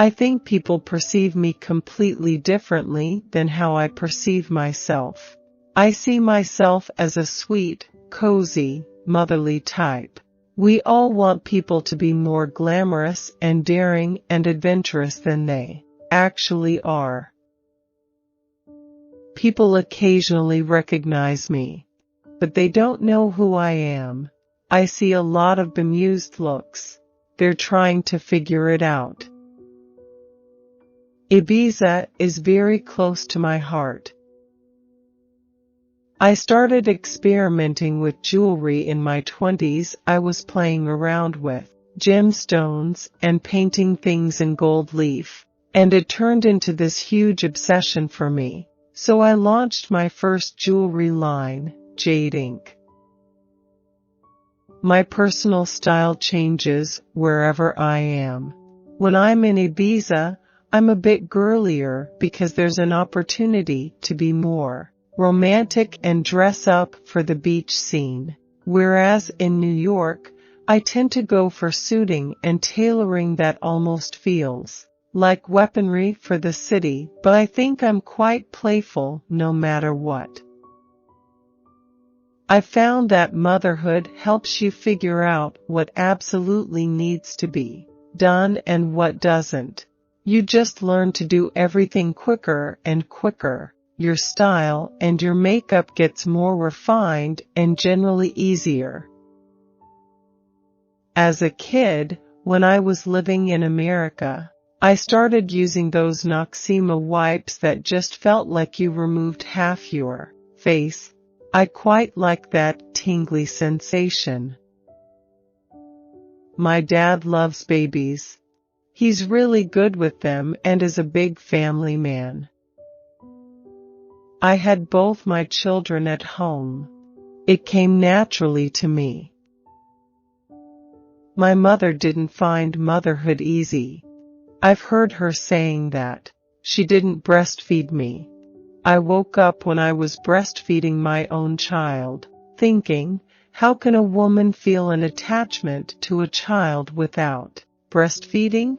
I think people perceive me completely differently than how I perceive myself. I see myself as a sweet, cozy, motherly type. We all want people to be more glamorous and daring and adventurous than they actually are. People occasionally recognize me, but they don't know who I am. I see a lot of bemused looks. They're trying to figure it out. Ibiza is very close to my heart. I started experimenting with jewelry in my 20s. I was playing around with gemstones and painting things in gold leaf, and it turned into this huge obsession for me. So I launched my first jewelry line, Jade Inc. My personal style changes wherever I am. When I'm in Ibiza, I'm a bit girlier because there's an opportunity to be more romantic and dress up for the beach scene. Whereas in New York, I tend to go for suiting and tailoring that almost feels like weaponry for the city, but I think I'm quite playful no matter what. I found that motherhood helps you figure out what absolutely needs to be done and what doesn't. You just learn to do everything quicker and quicker. Your style and your makeup gets more refined and generally easier. As a kid, when I was living in America, I started using those Noxzema wipes that just felt like you removed half your face. I quite like that tingly sensation. My dad loves babies. He's really good with them and is a big family man. I had both my children at home. It came naturally to me. My mother didn't find motherhood easy. I've heard her saying that. She didn't breastfeed me. I woke up when I was breastfeeding my own child, thinking, how can a woman feel an attachment to a child without breastfeeding?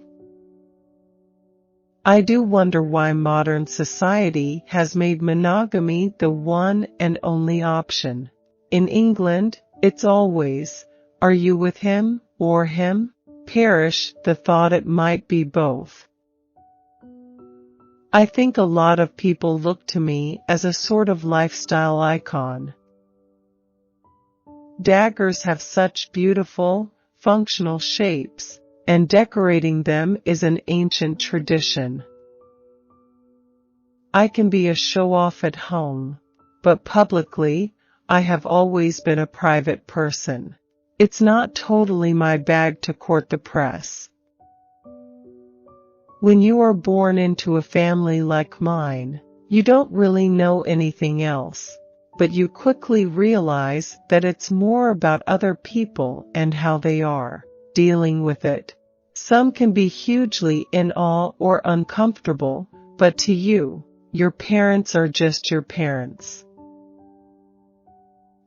I do wonder why modern society has made monogamy the one and only option. In England, it's always, are you with him or him? Perish the thought it might be both. I think a lot of people look to me as a sort of lifestyle icon. Daggers have such beautiful, functional shapes, and decorating them is an ancient tradition. I can be a show-off at home, but publicly, I have always been a private person. It's not totally my bag to court the press. When you are born into a family like mine, you don't really know anything else, but you quickly realize that it's more about other people and how they are dealing with it. Some can be hugely in awe or uncomfortable, but to you, your parents are just your parents.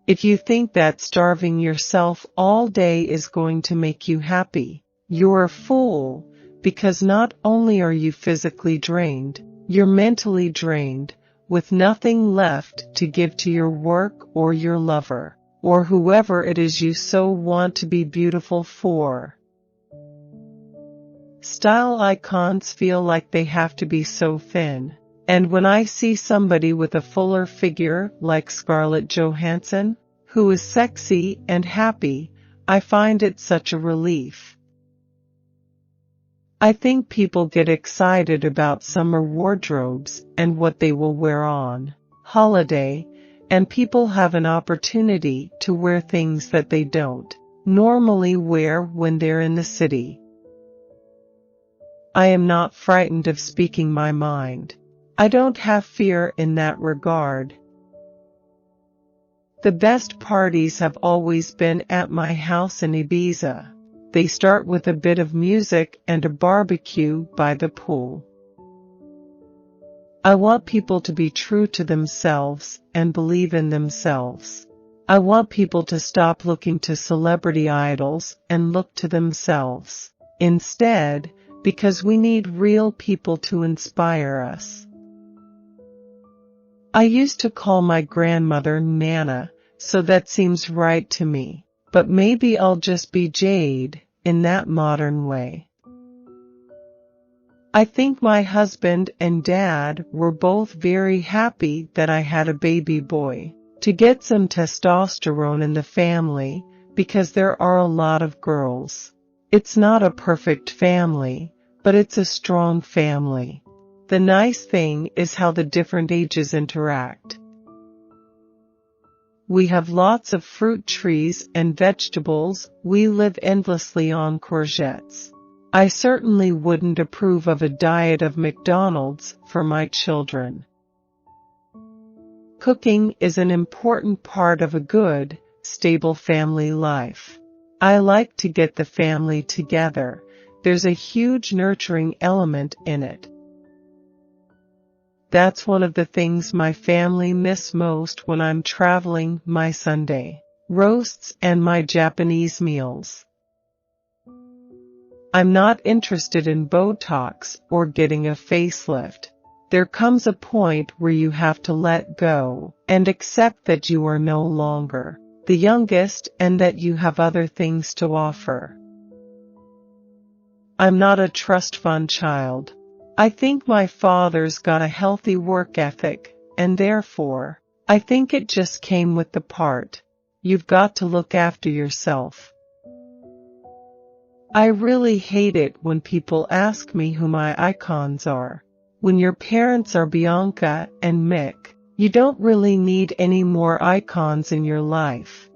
If you think that starving yourself all day is going to make you happy, you're a fool, because not only are you physically drained, you're mentally drained, with nothing left to give to your work or your lover, or whoever it is you so want to be beautiful for. Style icons feel like they have to be so thin, and when I see somebody with a fuller figure like Scarlett Johansson, who is sexy and happy, I find it such a relief. I think people get excited about summer wardrobes and what they will wear on holiday, and people have an opportunity to wear things that they don't normally wear when they're in the city. I am not frightened of speaking my mind. I don't have fear in that regard. The best parties have always been at my house in Ibiza. They start with a bit of music and a barbecue by the pool. I want people to be true to themselves and believe in themselves. I want people to stop looking to celebrity idols and look to themselves. Instead, because we need real people to inspire us. I used to call my grandmother Nana, so that seems right to me, but maybe I'll just be Jade, in that modern way. I think my husband and dad were both very happy that I had a baby boy, to get some testosterone in the family, because there are a lot of girls. It's not a perfect family, but it's a strong family. The nice thing is how the different ages interact. We have lots of fruit trees and vegetables. We live endlessly on courgettes. I certainly wouldn't approve of a diet of McDonald's for my children. Cooking is an important part of a good, stable family life. I like to get the family together. There's a huge nurturing element in it. That's one of the things my family miss most when I'm traveling: my Sunday roasts and my Japanese meals. I'm not interested in Botox or getting a facelift. There comes a point where you have to let go and accept that you are no longer the youngest and that you have other things to offer. I'm not a trust fund child. I think my father's got a healthy work ethic, and therefore, I think it just came with the part. You've got to look after yourself. I really hate it when people ask me who my icons are. When your parents are Bianca and Mick, you don't really need any more icons in your life.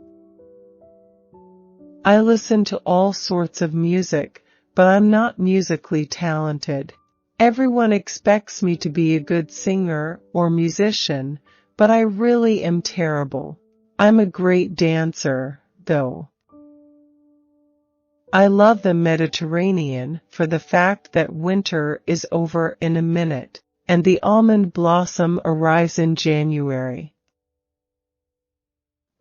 I listen to all sorts of music, but I'm not musically talented. Everyone expects me to be a good singer or musician, but I really am terrible. I'm a great dancer, though. I love the Mediterranean for the fact that winter is over in a minute, and the almond blossom arrives in January.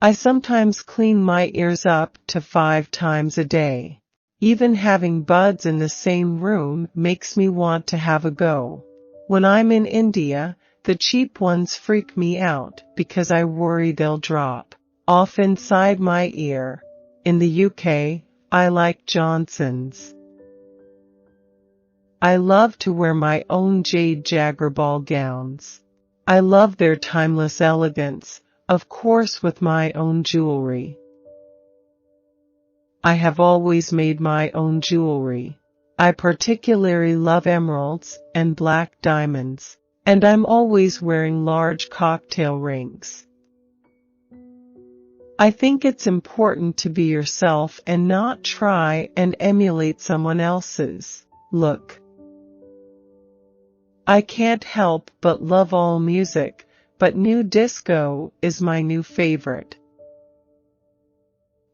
I sometimes clean my ears up to 5 times a day. Even having buds in the same room makes me want to have a go. When I'm in India, the cheap ones freak me out because I worry they'll drop off inside my ear. In the UK, I like Johnson's. I love to wear my own Jade Jagger ball gowns. I love their timeless elegance, of course with my own jewelry. I have always made my own jewelry. I particularly love emeralds and black diamonds, and I'm always wearing large cocktail rings. I think it's important to be yourself and not try and emulate someone else's look. I can't help but love all music, but new disco is my new favorite.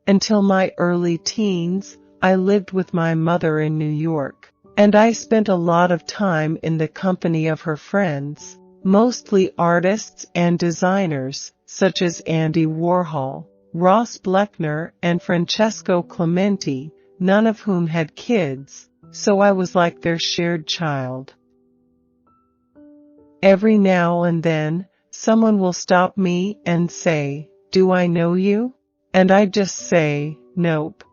Until my early teens, I lived with my mother in New York, and I spent a lot of time in the company of her friends, mostly artists and designers, such as Andy Warhol, Ross Bleckner, and Francesco Clementi, none of whom had kids, so I was like their shared child. Every now and then, someone will stop me and say, "Do I know you?" And I just say, "Nope."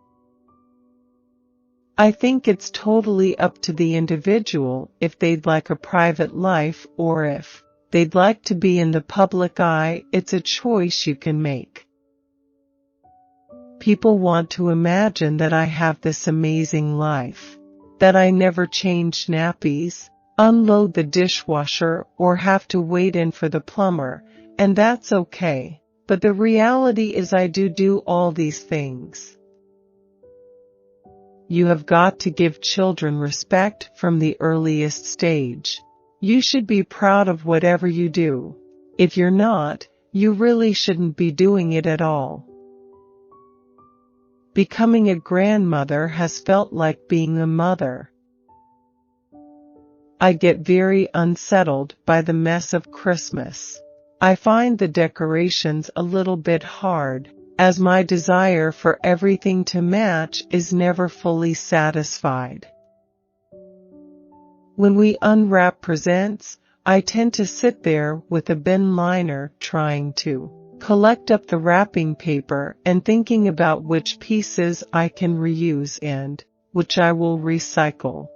I think it's totally up to the individual if they'd like a private life or if they'd like to be in the public eye. It's a choice you can make. People want to imagine that I have this amazing life, that I never change nappies, unload the dishwasher, or have to wait in for the plumber, and that's okay. But the reality is I do all these things. You have got to give children respect from the earliest stage. You should be proud of whatever you do. If you're not, you really shouldn't be doing it at all. Becoming a grandmother has felt like being a mother. I get very unsettled by the mess of Christmas. I find the decorations a little bit hard, as my desire for everything to match is never fully satisfied. When we unwrap presents, I tend to sit there with a bin liner trying to collect up the wrapping paper and thinking about which pieces I can reuse and which I will recycle.